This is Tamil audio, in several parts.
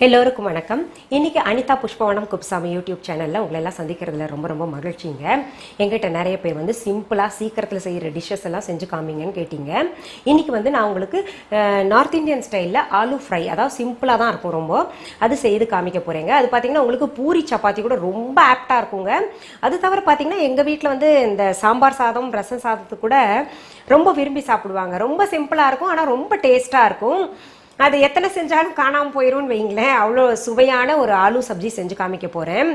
எல்லோருக்கும் வணக்கம். இன்னைக்கு அனிதா புஷ்பவனம்குப்புசாமி யூடியூப் சேனலில் உங்களை எல்லாம் சந்திக்கிறதுல ரொம்ப மகிழ்ச்சிங்க. எங்கிட்ட நிறைய பேர் வந்து சிம்பிளாக சீக்கிரத்தில் செய்கிற டிஷ்ஷஸ் எல்லாம் செஞ்சு காமிங்கன்னு கேட்டிங்க. இன்னைக்கு வந்து நான் உங்களுக்கு நார்த் இந்தியன் ஸ்டைலில் ஆலு ஃப்ரை, அதாவது சிம்பிளாக தான் இருக்கும் ரொம்ப, அது செய்து காமிக்க போகிறேங்க. அது பார்த்தீங்கன்னா உங்களுக்கு பூரி சப்பாத்தி கூட ரொம்ப ஆப்டாக இருக்குங்க. அது தவிர பார்த்தீங்கன்னா எங்கள் வீட்டில் வந்து இந்த சாம்பார் சாதம் ரசம் சாதத்துக்கு கூட ரொம்ப விரும்பி சாப்பிடுவாங்க. ரொம்ப சிம்பிளாக இருக்கும், ஆனால் ரொம்ப டேஸ்ட்டாக இருக்கும். அது எத்தனை செஞ்சாலும் காணாமல் போயிடும்னு வைங்களேன். அவ்வளோ சுவையான ஒரு ஆலு சப்ஜி செஞ்சு காமிக்க போகிறேன்.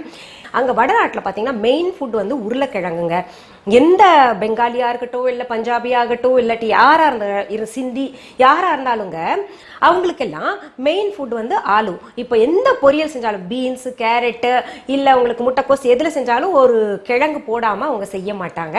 அங்கே வடநாட்டில் பார்த்தீங்கன்னா மெயின் ஃபுட் வந்து உருளைக்கிழங்குங்க. எந்த பெங்காலியாக இருக்கட்டும், இல்லை பஞ்சாபியாக ஆகட்டும், இல்லாட்டி யாராக இருந்த சிந்தி யாராக இருந்தாலுங்க அவங்களுக்கெல்லாம் மெயின் ஃபுட் வந்து ஆலு. இப்போ எந்த பொரியல் செஞ்சாலும் பீன்ஸு, கேரட்டு, இல்லை உங்களுக்கு முட்டைக்கோஸ் எதில் செஞ்சாலும் ஒரு கிழங்கு போடாமல் அவங்க செய்ய மாட்டாங்க.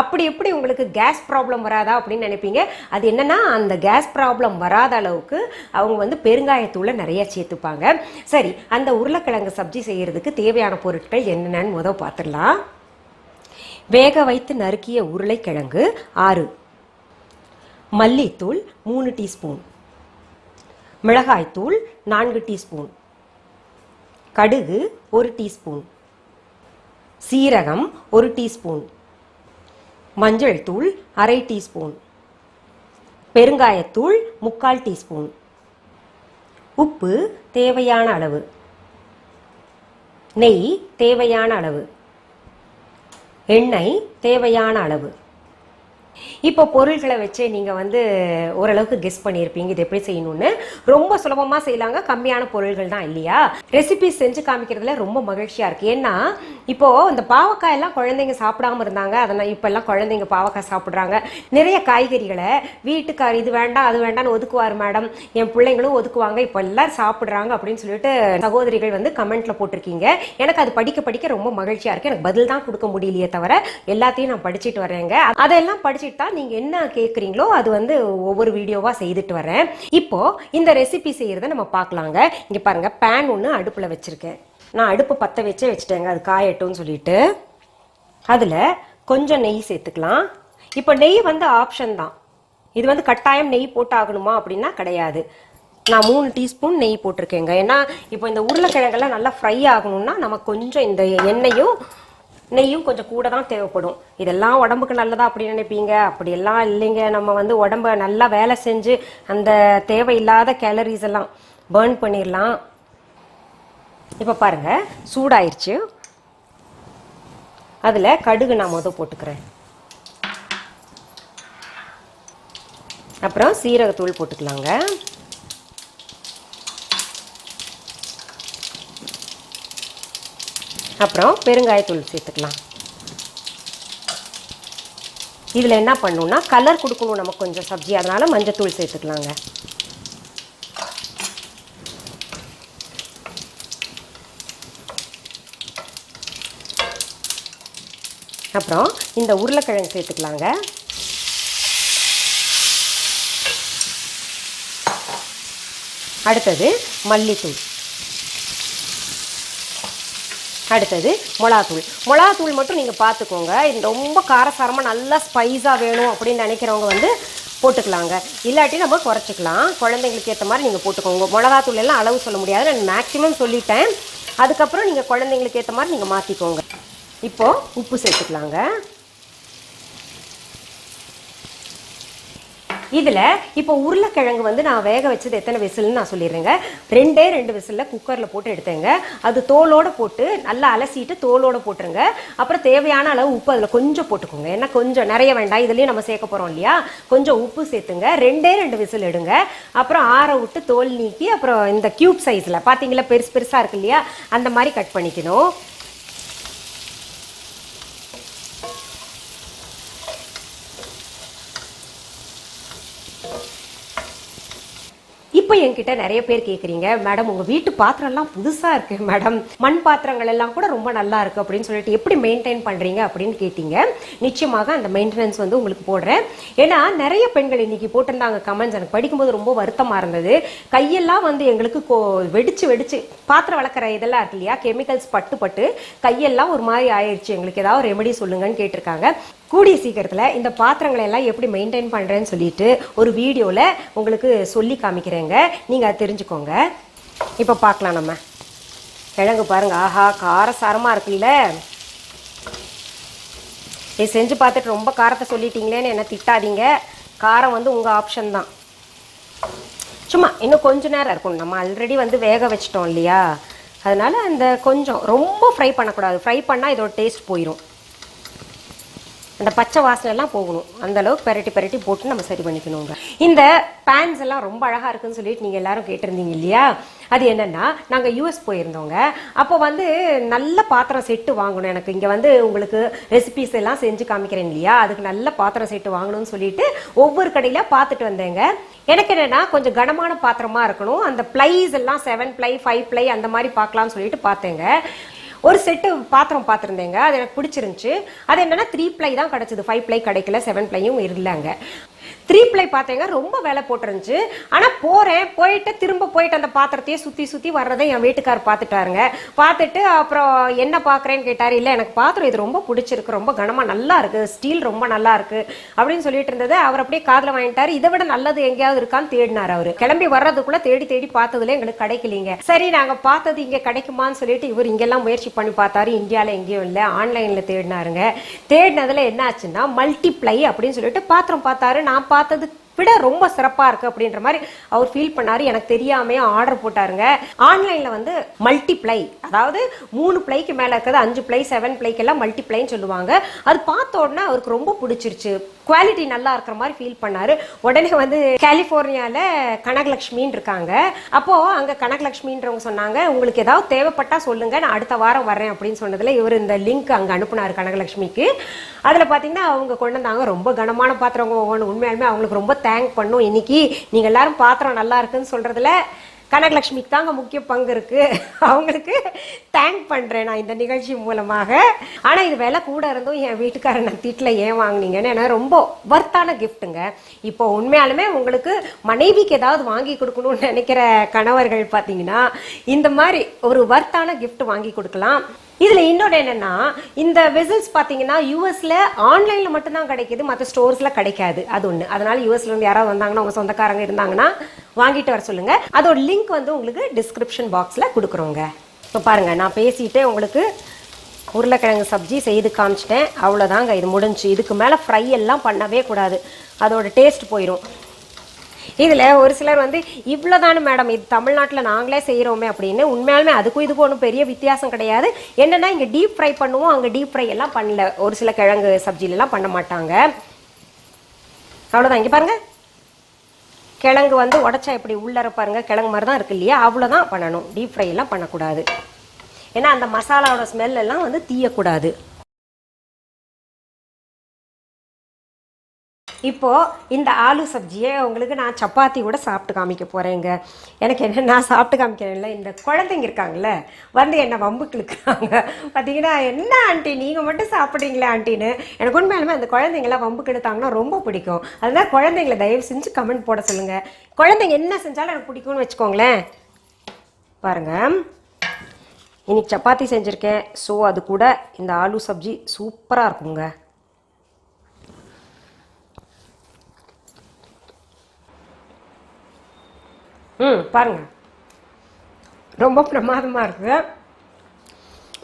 அப்படி எப்படி உங்களுக்கு கேஸ் ப்ராப்ளம் வராதா அப்படின்னு நினைப்பீங்க. அது என்னன்னா, அந்த கேஸ் ப்ராப்ளம் வராத அளவுக்கு அவங்க வந்து பெருங்காயத்தூளை நிறைய சேர்த்துப்பாங்க. சரி, அந்த உருளைக்கிழங்கு சப்ஜி செய்யறதுக்கு தேவையான பொருட்கள் என்னென்னு முதல் பார்த்துடலாம். வேக வைத்து நறுக்கிய உருளைக்கிழங்கு 6, மல்லித்தூள் 3 டீஸ்பூன், மிளகாய்த்தூள் 4 டீஸ்பூன், கடுகு 1 டீஸ்பூன், சீரகம் 1 டீஸ்பூன், மஞ்சள் தூள் 1/2 டீஸ்பூன், பெருங்காயத்தூள் 3/4 டீஸ்பூன், உப்பு தேவையான அளவு, நெய் தேவையான அளவு, எண்ணெய் தேவையான அளவு. இப்போ பொருள்களை வச்சு நீங்கள் வந்து ஓரளவுக்கு கெஸ் பண்ணியிருப்பீங்க இது எப்படி செய்யணும்னு. ரொம்ப சுலபமாக செய்யலாங்க, கம்மியான பொருள்கள் தான் இல்லையா. ரெசிபி செஞ்சு காமிக்கிறதுல ரொம்ப மகிழ்ச்சியாக இருக்குது. ஏன்னா இப்போது இந்த பாவக்காய் எல்லாம் குழந்தைங்க சாப்பிடாம இருந்தாங்க, அதனால் இப்போல்லாம் குழந்தைங்க பாவக்காய் சாப்பிட்றாங்க. நிறைய காய்கறிகளை வீட்டுக்கார் இது வேண்டாம் அது வேண்டாம்னு ஒதுக்குவார் மேடம், என் பிள்ளைங்களும் ஒதுக்குவாங்க, இப்போ எல்லாம் சாப்பிட்றாங்க அப்படின்னு சொல்லிட்டு சகோதரிகள் வந்து கமெண்ட்ல போட்டிருக்கீங்க. எனக்கு அது படிக்க படிக்க ரொம்ப மகிழ்ச்சியாக இருக்குது. எனக்கு பதில் தான் கொடுக்க முடியலையே தவிர எல்லாத்தையும் நான் படிச்சுட்டு வரேங்க. அதெல்லாம் படிச்சுட்டு தான் நீங்க என்ன கேக்குறீங்களோ அது வந்து ஒவ்வொரு வீடியோவா செய்துட்டு வரேன். இப்போ இந்த ரெசிபி செய்யறத நம்ம பார்க்கலாங்க. இங்க பாருங்க, பேன் ஒன்று அடுப்புல வச்சிருக்கேன். நான் அடுப்பு பத்த வச்சுட்டேங்க, அது காயட்டும்னு சொல்லிட்டு. அதுல கொஞ்சம் நெய் சேர்த்துக்கலாம். இப்போ நெய் வந்து ஆப்ஷன் தான், இது வந்து கட்டாயம் நெய் போட்டாகணுமா அப்படின்னா கிடையாது. நான் 3 டீஸ்பூன் நெய் போட்டிருக்கேங்க. ஏன்னா இப்போ இந்த உருளைக்கிழங்கெல்லாம் நல்லா ஃப்ரை ஆகணும்னா நமக்கு கொஞ்சம் இந்த எண்ணெயும் நெய்யும் கொஞ்சம் கூட தான் தேவைப்படும். இதெல்லாம் உடம்புக்கு நல்லதா அப்படின்னு நினைப்பீங்க, அப்படியெல்லாம் இல்லைங்க. நம்ம வந்து உடம்ப நல்லா வேலை செஞ்சு அந்த தேவையில்லாத கேலரிஸ் எல்லாம் பர்ன் பண்ணிடலாம். இப்போ பாருங்க, சூடாயிருச்சு. அதில் கடுகு நான் போட்டுக்கிறேன். அப்புறம் சீரகத்தூள் போட்டுக்கலாங்க. அப்புறம் பெருங்காயத்தூள் சேர்த்துக்கலாம். இதில் என்ன பண்ணணும்னா கலர் கொடுக்கணும் நமக்கு கொஞ்சம் சப்ஜி, அதனால மஞ்சத்தூள் சேர்த்துக்கலாங்க. அப்புறம் இந்த உருளைக்கிழங்கு சேர்த்துக்கலாங்க. அடுத்தது மல்லித்தூள், அடுத்தது மிளகாத்தூள் மட்டும் நீங்கள் பார்த்துக்கோங்க. இது ரொம்ப காரசாரமாக நல்லா ஸ்பைஸாக வேணும் அப்படின்னு நினைக்கிறவங்க வந்து போட்டுக்கலாங்க, இல்லாட்டி நம்ம குறைச்சிக்கலாம். குழந்தைங்களுக்கு ஏற்ற மாதிரி நீங்கள் போட்டுக்கோங்க. மிளகாத்தூள் எல்லாம் அளவு சொல்ல முடியாது, நான் மேக்ஸிமம் சொல்லிட்டேன். அதுக்கப்புறம் நீங்கள் குழந்தைங்களுக்கு ஏற்ற மாதிரி நீங்கள் மாற்றிக்கோங்க. இப்போது உப்பு சேர்த்துக்கலாங்க. இதில் இப்போ உருளைக்கிழங்கு வந்து நான் வேக வச்சது எத்தனை விசில்னு நான் சொல்லிடுறேங்க. 2 விசிலில் குக்கரில் போட்டு எடுத்தேங்க. அது தோலோடு போட்டு நல்லா அலசிட்டு தோலோடு போட்டுருங்க. அப்புறம் தேவையான அளவு உப்பு அதில் கொஞ்சம் போட்டுக்கோங்க. ஏன்னா கொஞ்சம் நிறைய வேண்டாம், இதுலேயும் நம்ம சேர்க்க போகிறோம் இல்லையா. கொஞ்சம் உப்பு சேர்த்துங்க. 2 விசில் எடுங்க. அப்புறம் ஆற விட்டு தோல் நீக்கி, அப்புறம் இந்த க்யூப் சைஸில் பார்த்தீங்களா பெருசாக இருக்கு இல்லையா, அந்த மாதிரி கட் பண்ணிக்கணும். இப்போ என்கிட்ட நிறைய பேர் கேட்குறீங்க, மேடம் உங்கள் வீட்டு பாத்திரம்லாம் புதுசாக இருக்குது மேடம், மண் பாத்திரங்கள் எல்லாம் கூட ரொம்ப நல்லா இருக்குது அப்படின்னு சொல்லிட்டு எப்படி மெயின்டைன் பண்ணுறீங்க அப்படின்னு கேட்டீங்க. நிச்சயமாக அந்த மெயின்டெனன்ஸ் வந்து உங்களுக்கு போடுறேன். ஏன்னா நிறைய பெண்கள் இன்னைக்கு போட்டிருந்தாங்க கமெண்ட்ஸ், எனக்கு படிக்கும்போது ரொம்ப வருத்தமாக இருந்தது. கையெல்லாம் வந்து எங்களுக்கு வெடிச்சு பாத்திரம் வளர்க்குற இதெல்லாம் இருக்கு இல்லையா, கெமிக்கல்ஸ் பட்டு கையெல்லாம் ஒரு மாதிரி ஆயிடுச்சு, எங்களுக்கு ஏதாவது ரெமெடி சொல்லுங்கன்னு கேட்டிருக்காங்க. கூடிய சீக்கிரத்தில் இந்த பாத்திரங்களை எல்லாம் எப்படி மெயின்டைன் பண்ணுறேன்னு சொல்லிட்டு ஒரு வீடியோவில் உங்களுக்கு சொல்லி காமிக்கிறேங்க, நீங்கள் அதை தெரிஞ்சுக்கோங்க. இப்போ பார்க்கலாம் நம்ம கிழங்கு பாருங்க. ஆஹா, காரசாரமாக இருக்குல்ல. இது செஞ்சு பார்த்துட்டு ரொம்ப காரத்தை சொல்லிட்டீங்களேன்னு என்ன திட்டாதீங்க. காரம் வந்து உங்கள் ஆப்ஷன் தான். சும்மா இன்னும் கொஞ்சம் நேரம் இருக்கணும். நம்ம ஆல்ரெடி வந்து வேக வச்சிட்டோம் இல்லையா, அதனால அந்த கொஞ்சம் ரொம்ப ஃப்ரை பண்ணக்கூடாது. ஃப்ரை பண்ணால் இதோட டேஸ்ட் போயிடும். அந்த பச்சை வாசனை எல்லாம் போகணும். அந்த அளவுக்கு பெரட்டி போட்டு நம்ம சரி பண்ணிக்கணுங்க. இந்த பேன்ஸ் எல்லாம் ரொம்ப அழகாக இருக்குன்னு சொல்லிட்டு நீங்கள் எல்லாரும் கேட்டிருந்தீங்க இல்லையா. அது என்னன்னா, நாங்கள் யூஎஸ் போயிருந்தோங்க. அப்போ வந்து நல்ல பாத்திரம் செட்டு வாங்கணும். எனக்கு இங்கே வந்து உங்களுக்கு ரெசிபிஸ் எல்லாம் செஞ்சு காமிக்கிறேன் இல்லையா, அதுக்கு நல்ல பாத்திரம் செட்டு வாங்கணும்னு சொல்லிட்டு ஒவ்வொரு கடையில் பார்த்துட்டு வந்தேங்க. எனக்கு என்னன்னா கொஞ்சம் கனமான பாத்திரமா இருக்கணும். அந்த பிளைஸ் எல்லாம் 7 ply 5 ply அந்த மாதிரி பார்க்கலாம்னு சொல்லிட்டு பார்த்தேங்க. ஒரு செட்டு பாத்திரம் பார்த்துருந்தேங்க. அது எனக்கு பிடிச்சிருந்துச்சு. அது என்னன்னா 3 ply தான் கிடைச்சது. 5 ply கிடைக்கல, 7 plyயும் இல்லைங்க. 3 ply பார்த்தேங்க. ரொம்ப வேலை போட்டுருந்துச்சு. ஆனால் போயிட்டு திரும்ப போயிட்டு அந்த பாத்திரத்தையே சுற்றி வர்றதை என் வீட்டுக்கார் பார்த்துட்டாருங்க. பார்த்துட்டு அப்புறம் என்ன பார்க்குறேன்னு கேட்டார். இல்லை, எனக்கு பாத்திரம் இது ரொம்ப பிடிச்சிருக்கு, ரொம்ப கனமாக நல்லா இருக்கு, ஸ்டீல் ரொம்ப நல்லா இருக்கு அப்படின்னு சொல்லிட்டு இருந்தது. அவர் அப்படியே காதில் வாங்கிட்டாரு. இதை விட நல்லது எங்கேயாவது இருக்கான்னு தேடினார். அவர் கிளம்பி வர்றதுக்குள்ள தேடி பார்த்ததுல எங்களுக்கு கிடைக்கலீங்க. சரி, நாங்கள் பார்த்தது இங்கே கிடைக்குமான்னு சொல்லிட்டு இவர் இங்கெல்லாம் முயற்சி பண்ணி பார்த்தாரு. இந்தியாவில் எங்கேயும் இல்லை, ஆன்லைனில் தேடினாருங்க. தேடினதுல என்ன ஆச்சுன்னா மல்டிப்ளை அப்படின்னு சொல்லிட்டு பாத்திரம் பார்த்தாரு. நான் பார்த்தது விட ரொம்ப சிறப்பா இருக்கு அப்படின்ற மாதிரி அவர் ஃபீல் பண்ணாரு. எனக்கு தெரியாம ஆர்டர் போட்டாருங்க. ஆன்லைன்ல வந்து மல்டிப்ளை, அதாவது 3 plyக்கு மேல இருக்கிறது 5 ply 7 plyக்கு எல்லாம் மல்டிப்ளைன்னு சொல்லுவாங்க. அது பார்த்த உடனே அவருக்கு ரொம்ப பிடிச்சிருச்சு. குவாலிட்டி நல்லா இருக்கிற மாதிரி ஃபீல் பண்ணாரு. உடனே வந்து கலிபோர்னியால கனகலட்சுமின்னு இருக்காங்க. அப்போ அங்க கனகலட்சுமின்றவங்க சொன்னாங்க, உங்களுக்கு ஏதாவது தேவைப்பட்டா சொல்லுங்க, நான் அடுத்த வாரம் வர்றேன் அப்படின்னு சொன்னதுல இவர் இந்த லிங்க் அங்க அனுப்புனாரு கனகலட்சுமிக்கு. அதுல பாத்தீங்கன்னா அவங்க கொண்டு வந்தாங்க. ரொம்ப கனமான பாத்திரம் ஒவ்வொன்று. உண்மையாலுமே அவங்களுக்கு ரொம்ப தேங்க் பண்ணும். இன்னைக்கு நீங்க எல்லாரும் பாத்திரம் நல்லா இருக்குன்னு சொல்றதுல கனகலட்சுமிக்கு தாங்க முக்கிய பங்கு இருக்கு. அவங்களுக்கு தேங்க் பண்றேன் நான் இந்த நிகழ்ச்சி மூலமாக. ஆனா இது விலை கூட இருந்தும் என் வீட்டுக்காரர் நான் திட்டில் ஏன் வாங்கினீங்கன்னு, ஏன்னா ரொம்ப வர்த்தான கிஃப்ட்டுங்க. இப்போ உண்மையாலுமே உங்களுக்கு மனைவிக்கு ஏதாவது வாங்கி கொடுக்கணும்னு நினைக்கிற கணவர்கள் பார்த்தீங்கன்னா இந்த மாதிரி ஒரு வர்த்தான கிஃப்ட் வாங்கி கொடுக்கலாம். இதுல இன்னொன்று என்னன்னா, இந்த வெசல்ஸ் பாத்தீங்கன்னா யூஎஸ்ல ஆன்லைன்ல மட்டும்தான் கிடைக்குது, மற்ற ஸ்டோர்ஸ்ல கிடைக்காது. அது ஒண்ணு. அதனால யூஎஸ்ல இருந்து யாராவது வந்தாங்கன்னா, உங்க சொந்தக்காரங்க இருந்தாங்கன்னா வாங்கிட்டு வர சொல்லுங்க. அதோட லிங்க் வந்து உங்களுக்கு டிஸ்கிரிப்ஷன் பாக்ஸ்ல கொடுக்குறோங்க. இப்போ பாருங்க, நான் பேசிட்டே உங்களுக்கு உருளைக்கிழங்கு சப்ஜி செய்து காமிச்சிட்டேன். அவ்வளோதாங்க, இது முடிஞ்சு. இதுக்கு மேலே ஃப்ரை எல்லாம் பண்ணவே கூடாது, அதோட டேஸ்ட் போயிடும். இதில் ஒரு சிலர் வந்து இவ்வளோதானு மேடம், இது தமிழ்நாட்டில் நாங்களே செய்கிறோமே அப்படின்னு. உண்மையாலுமே அதுக்கும் இதுக்கும் ஒன்றும் பெரிய வித்தியாசம் கிடையாது. என்னென்னா இங்கே டீப் ஃப்ரை பண்ணுவோம், அங்கே டீப் ஃப்ரை எல்லாம் பண்ணல. ஒரு சில கிழங்கு சப்ஜிலெலாம் பண்ண மாட்டாங்க. அவ்வளோதான். இங்கே பாருங்கள், கிழங்கு வந்து உடச்சா எப்படி உள்ளர பாருங்கள், கிழங்கு மாதிரி தான் இருக்கு இல்லையா, அவ்வளோதான் பண்ணணும். டீப் ஃப்ரை எல்லாம் பண்ணக்கூடாது. ஏன்னா அந்த மசாலாவோட ஸ்மெல் எல்லாம் வந்து தீயக்கூடாது. இப்போது இந்த ஆலு சப்ஜியை உங்களுக்கு நான் சப்பாத்தி கூட சாப்பிட்டு காமிக்க போகிறேங்க. எனக்கு என்ன, நான் சாப்பிட்டு காமிக்கிறேன்ல, இந்த குழந்தைங்க இருக்காங்கல்ல வந்து என்னை வம்புக்கு இழுக்கிறாங்க. பார்த்தீங்கன்னா, என்ன ஆண்டி நீங்கள் மட்டும் சாப்பிட்றீங்களே ஆண்டின்னு. எனக்கு உண்மையாலுமே அந்த குழந்தைங்களாம் வம்புக்கு எடுத்தாங்கன்னா ரொம்ப பிடிக்கும். அதனால் குழந்தைங்கள தயவு செஞ்சு கமெண்ட் போட சொல்லுங்கள். குழந்தைங்க என்ன செஞ்சாலும் எனக்கு பிடிக்கும்னு வச்சுக்கோங்களேன். பாருங்கள், இன்னைக்கு சப்பாத்தி செஞ்சுருக்கேன். ஸோ அது கூட இந்த ஆலு சப்ஜி சூப்பராக இருக்குங்க. பாருங்க, ரொம்ப பிரமாதமாக இருக்கு.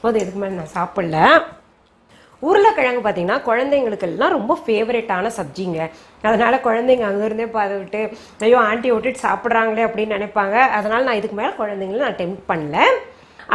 போது இதுக்கு மேலே நான் சாப்பிடல. உருளைக்கிழங்கு பார்த்தீங்கன்னா குழந்தைங்களுக்கு எல்லாம் ரொம்ப ஃபேவரட்டான சப்ஜிங்க. அதனால் குழந்தைங்க அங்கேருந்தே பார்த்துக்கிட்டு ஐயோ ஆண்டி விட்டுட்டு சாப்பிட்றாங்களே அப்படின்னு நினைப்பாங்க. அதனால் நான் இதுக்கு மேலே குழந்தைங்கள நான் டெம்ப்ட் பண்ணல.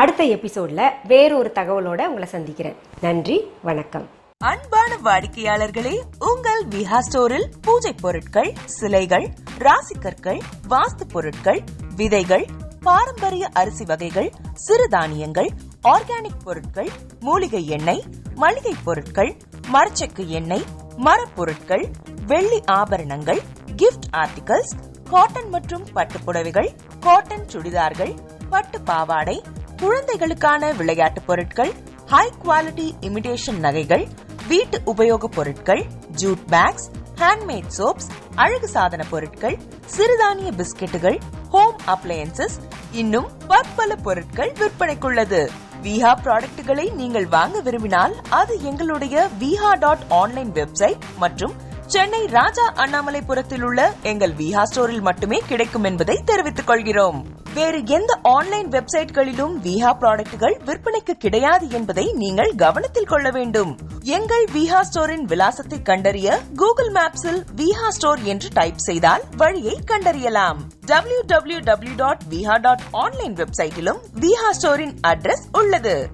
அடுத்த எபிசோடில் வேறொரு தகவலோடு உங்களை சந்திக்கிறேன். நன்றி, வணக்கம். அன்பான வாடிக்கையாளர்களே, உங்கள் விஹா ஸ்டோரில் பூஜை பொருட்கள், சிலைகள், ராசிக்கற்கள், வாஸ்து பொருட்கள், விதைகள், பாரம்பரிய அரிசி வகைகள், சிறுதானியங்கள், ஆர்கானிக் பொருட்கள், மூலிகை எண்ணெய், மளிகை பொருட்கள், மரச்செக்கு எண்ணெய், மரப்பொருட்கள், வெள்ளி ஆபரணங்கள், கிஃப்ட் ஆர்டிகல்ஸ், காட்டன் மற்றும் பட்டு புடவைகள், காட்டன் சுடிதார்கள், பட்டு பாவாடை, குழந்தைகளுக்கான விளையாட்டு பொருட்கள், ஹை குவாலிட்டி இமிடேஷன் நகைகள், வீட்டு உபயோக பொருட்கள், ஜூட் பேக்ஸ், ஹேண்ட்மேட் சோப்ஸ், அழகு சாதன பொருட்கள், சிறுதானிய பிஸ்கெட்டுகள், ஹோம் அப்ளையன்சஸ், இன்னும் பற்பல பொருட்கள் விற்பனைக்குள்ளது. விஹா ப்ராடக்ட்களை நீங்கள் வாங்க விரும்பினால் அது எங்களுடைய viha.online வெப்சைட் மற்றும் சென்னை ராஜா அண்ணாமலைபுரத்தில் உள்ள எங்கள் விஹா ஸ்டோரில் மட்டுமே கிடைக்கும் என்பதை தெரிவித்துக் கொள்கிறோம். வேறு எந்த ஆன்லைன் வெப்சைட்களிலும் விஹா ப்ராடக்ட்கள் விற்பனைக்கு கிடையாது என்பதை நீங்கள் கவனத்தில் கொள்ள வேண்டும். எங்கள் விஹா ஸ்டோரின் விலாசத்தை கண்டறிய கூகுள் மேப்ஸில் விஹா ஸ்டோர் என்று டைப் செய்தால் வழியை கண்டறியலாம். www.viha.online வெப்சைட்டிலும் விஹா ஸ்டோரின் அட்ரஸ் உள்ளது.